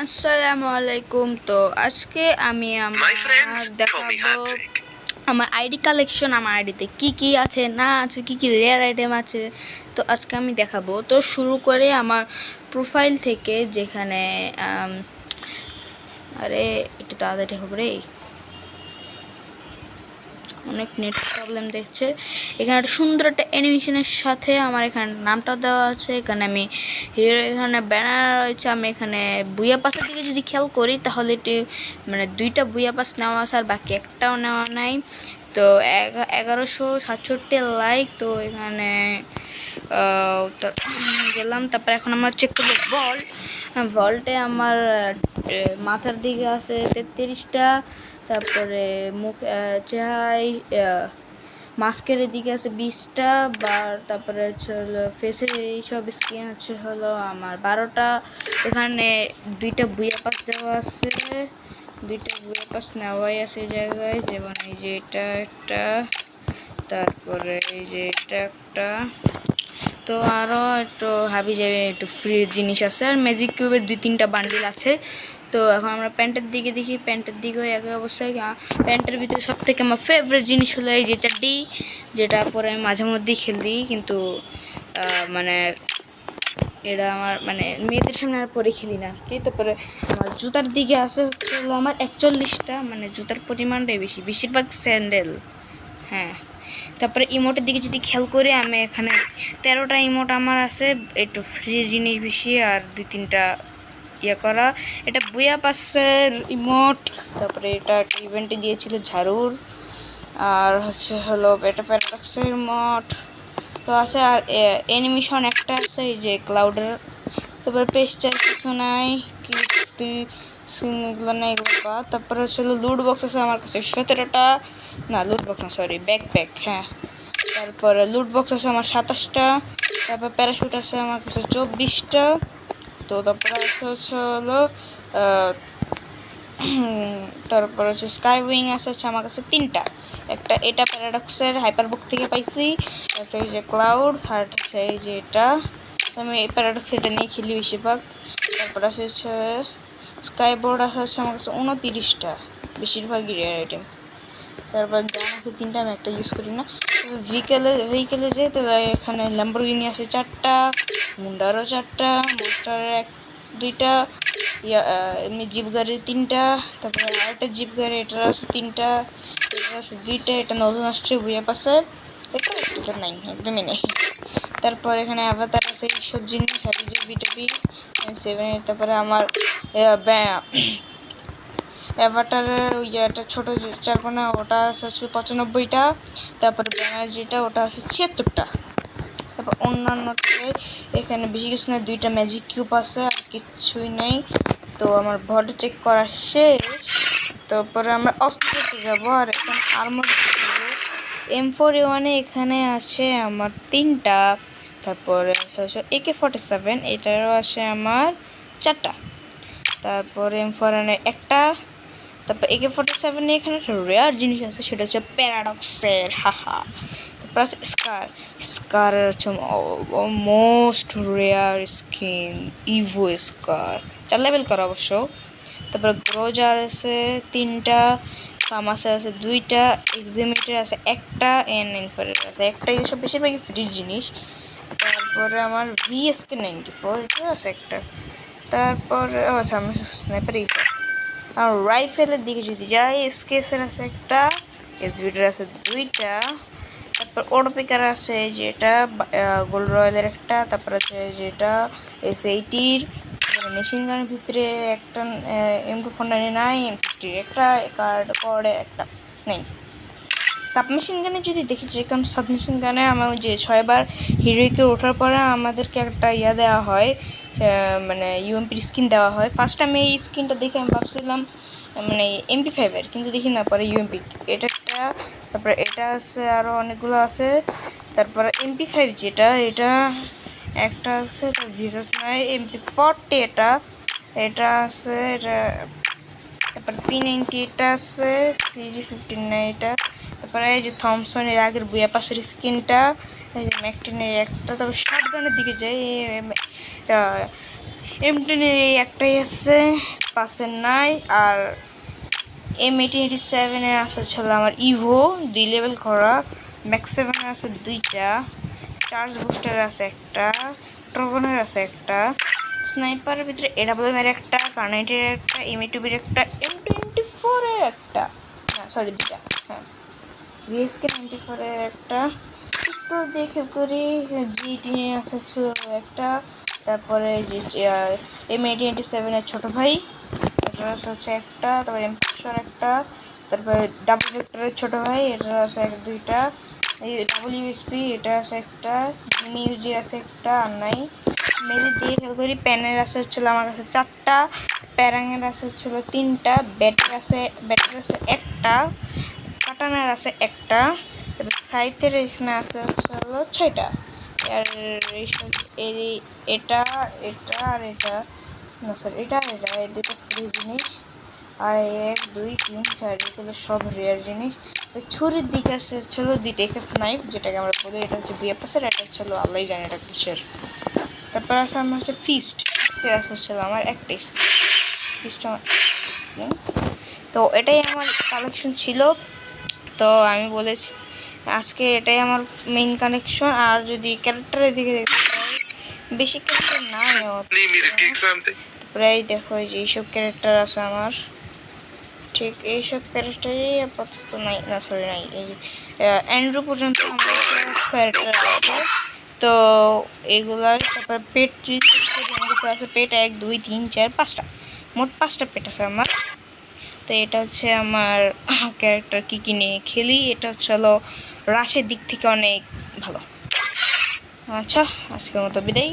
আসসালামু আলাইকুম। তো আজকে আমি দেখাবো আমার আইডি কালেকশন, আমার আইডিতে কি কি আছে না আছে, কি কি রেয়ার আইটেম আছে। তো আজকে আমি দেখাবো। তো শুরু করে আমার প্রোফাইল থেকে, যেখানে আরে একটু তাড়াতাড়ি হবে রে, অনেক নেট প্রবলেম দেখছে। এখানে একটা সুন্দর একটা অ্যানিমেশনের সাথে আমার এখানে নামটা দেওয়া আছে। এখানে আমি হিরো, এখানে ব্যানার রয়েছে। আমি এখানে বুয়া পাসের দিকে যদি খেয়াল করি তাহলে এটি মানে 2টা বুয়া পাস নেওয়া আছে আর বাকি একটাও নেওয়া নাই। তো 1167 লাইক। তো এখানে গেলাম। তারপর এখন আমরা চেক করবো ভল্টে আমার মাথার দিকে আছে 33টা। তারপরে মুখ চেহারায় মাস্কের এদিকে আছে 20টা বার। তারপরে হচ্ছে হলো ফেসের এইসব স্কিন হচ্ছে হলো আমার 12টা। এখানে 2টা বুয়া পাস দেওয়া আছে, 2টা বুয়া পাস নেওয়াই আছে এই জায়গায়। যেমন এই যে এটা একটা, তারপরে এই যে এটা একটা। তো আরও একটু হাবি যাবে, একটু ফ্রি জিনিস আছে। আর ম্যাজিক কিউবের 2-3টা বান্ডিল আছে। তো এখন আমরা প্যান্টের দিকে দেখি। প্যান্টের দিকেও একই অবস্থায়। প্যান্টের ভিতরে সব থেকে আমার ফেভারিট জিনিস হলো এই যে চাড্ডি, যেটা পরে আমি মাঝে মধ্যেই খেলি, কিন্তু মানে এটা আমার মানে মেয়েদের সামনে আর পরে খেলি না কি। তারপরে আমার জুতার দিকে আছে হচ্ছে হলো আমার 41টা, মানে জুতার পরিমাণটাই বেশি, বেশিরভাগ স্যান্ডেল। হ্যাঁ, তারপরে ইমোটের দিকে যদি খেয়াল করি, আমি এখানে 13টা ইমোট আমার আছে, একটু ফ্রি জিনিস বেশি আর 2-3টা ইয়ে করা। এটা বুয়া পাসের ইমোট। তারপরে এটা একটা ইভেন্টে দিয়েছিল ঝাড়ুর। আর হচ্ছে হলো এটা প্যারাডক্সের ইমোট তো আছে। আর অ্যানিমেশন একটা আছে এই যে ক্লাউডের। তারপরে পেস্টার কিছু নাই, এগুলো নাই, এগুলো বাদ। তারপরে হচ্ছে লুট বক্স আছে আমার কাছে 17টা, না লুট বক্স না, সরি ব্যাকপ্যাক। হ্যাঁ, তারপরে লুট বক্স আছে আমার 27টা। তারপর প্যারাশুট আছে আমার কাছে 24টা। তো তারপরে হচ্ছে হলো তারপর হচ্ছে স্কাই উইং আছে হচ্ছে আমার কাছে 3টা। একটা এটা প্যারাডক্সের হাইপারবুক থেকে পাইছি, একটা এই যে ক্লাউড, আর হচ্ছে এই যে এটা। আমি এই প্যারাডক্স এটা নিয়ে খেলি বেশিরভাগ। তারপর আছে হচ্ছে স্কাই বোর্ড আছে হচ্ছে আমার কাছে 29টা, বেশিরভাগই রেয়ার আইটেম। তারপর গান আছে 3টা, আমি একটা ইউজ করি না। ভেহিকেলে যে তো এখানে ল্যাম্বরগিনি আছে 4টা, মুন্ডারও 4টা, মনস্টারের 2টা, এমনি জিপ গাড়ির 3টা। তারপরে আরেকটা জিপ গাড়ি, এটার আছে 3টা, এটার আছে 2টা। এটা নতুন আসছে বুয়া পাশে, এটা নাই, একদমই নেই। তারপর এখানে অ্যাভাতার আছে এইসব জিনিস, হাবি জাবি টাবি 7। তারপরে আমার অ্যাভাটারের ওই একটা ছোটো চারকোনা, ওটা আছে হচ্ছে 95টা। তারপরে ব্যানার যেটা, ওটা আছে 76টা। তারপর অন্যান্য এখানে বেশি কিছু না, 2টা ম্যাজিক কিউব আছে, আর কিছুই নেই। তো আমার ভল্ট চেক করা শেষ। তারপরে আমরা অস্ত্রতে যাবো। আর এখন আর্মার M4A1 এখানে আছে আমার 3টা। তারপরে আছে AK-47, এটারও আছে আমার 4টা। তারপরে M4A1 একটা। তারপর AK-47 এখানে একটা রেয়ার জিনিস আছে, সেটা হচ্ছে প্যারাডক্সের, হাহা। তারপর আছে স্কারের হচ্ছে মোস্ট রেয়ার স্কিন, ইভো স্কার, 4 লেভেল করা অবশ্য। তারপর গ্রোজার আছে 3টা, ফার্মাসে আছে 2টা, এক্সিমিটার আছে একটা, ইনফারের আছে একটা। এসব বেশিরভাগই ফ্রি জিনিস। তারপরে আমার VSK-94 এটা আছে একটা। তারপরে আচ্ছা, আমি স্নাইপার আর রাইফেলের দিকে যদি যাই, SKS-এর আছে একটা, SVD-র আছে 2টা। তারপর ওডপিকার আছে যেটা, গোল্ড রয়্যালের একটা। তারপর আছে যেটা S80-র। মেশিন গানের ভিতরে একটা M2499, M60-র একটা, কার্ডের একটা নেই। সাবমেশিন গানে যদি দেখি, যে কারণ সাবমেশিন গানে আমার যে 6বার হিরোইকে ওঠার পরে আমাদেরকে একটা দেওয়া হয়, মানে UMP স্কিন দেওয়া হয়। ফার্স্ট টাইম এই স্কিনটা দেখে আমি ভাবছিলাম মানে MP5-এর, কিন্তু দেখি না পরে UMP এটা একটা। তারপরে এটা আছে, আরও অনেকগুলো আছে। তারপরে MP5 যেটা, এটা একটা আছে, তার ভিসাস নাই। MP40 এটা আছে, এটা। তারপর P90 এটা আছে, CG59 এটা। তারপরে এই যে থমসনের আগের বুয়া পাশের স্কিনটা, এই যে ম্যাকটিনের একটা। তারপর শর্টগানের দিকে যাই, M10-এর এই একটাই আছে, পাসের নাই। আর M1887-এর আছে হচ্ছে আমার ইভো 2 লেভেল করা, ম্যাক্স 7-এর আছে 2টা, চার্জ বুস্টার আছে একটা, ট্রগনের আছে একটা, স্নাইপারের ভিতরে AWM-এর একটা, কার্নাইটের একটা, M2-বির একটা, M24-এর একটা, না সরি 2টা, হ্যাঁ VSK 94-এর একটা পিস্তল দেখে করি, GT আছে একটা, তারপরে M1887-এর ছোট ভাই এটা হচ্ছে একটা, তারপরে M500 একটা, তারপরে ডাবল ভেক্টরের ছোট ভাই এটা আছে 2টা, এই WSP এটা আছে একটা, মিউজি আছে একটা, আর নাই মেরে দিয়ে খেয়াল করি। প্যানের আছে হচ্ছিল আমার কাছে 4টা, প্যারাঙের আছে হচ্ছিল 3টা, ব্যাটের আছে একটা, কাটানার আছে একটা, তারপর সাইথের এখানে আছে হলো 6টা। আর এটা এটা আর এটা না স্যার এটা আর এটা এই দুটো ফ্রি জিনিস। আর 1 2 3 4 এগুলো সব রেয়ার জিনিস। ছুরির দিকে আছে হলো 2টা এফ নাইফ, যেটাকে আমরা বলি এটা হচ্ছে বিএফএসের, এটা হচ্ছে আল্লাহ জানে এটা কিসের। তারপর আছে আমার হচ্ছে ফিস্টের আছে হচ্ছে আমার একটাই ফিস্ট আমার। তো এটাই আমার কালেকশন ছিল। তো আমি বলেছি আজকে এটাই আমার মেইন কানেকশন। আর যদি ক্যারেক্টারের দিকে দেখতে চাই বেশি ক্যারেক্টার নাই, প্রায় দেখো যে এইসব ক্যারেক্টার আছে আমার, ঠিক এইসব ক্যারেক্টারই আপাতত নাই, না সরি নাই, এই যে অ্যান্ড্রু পর্যন্ত আমার ক্যারেক্টার আছে। তো এইগুলা তারপর পেট আছে, পেট 1 2 3 4 5টা, মোট 5টা পেট আছে আমার। তো এটা হচ্ছে আমার ক্যারেক্টার কী নিয়ে খেলি, এটা হচ্ছে হলো রাশের দিক থেকে অনেক ভালো। আচ্ছা আজকের মতো বিদায়।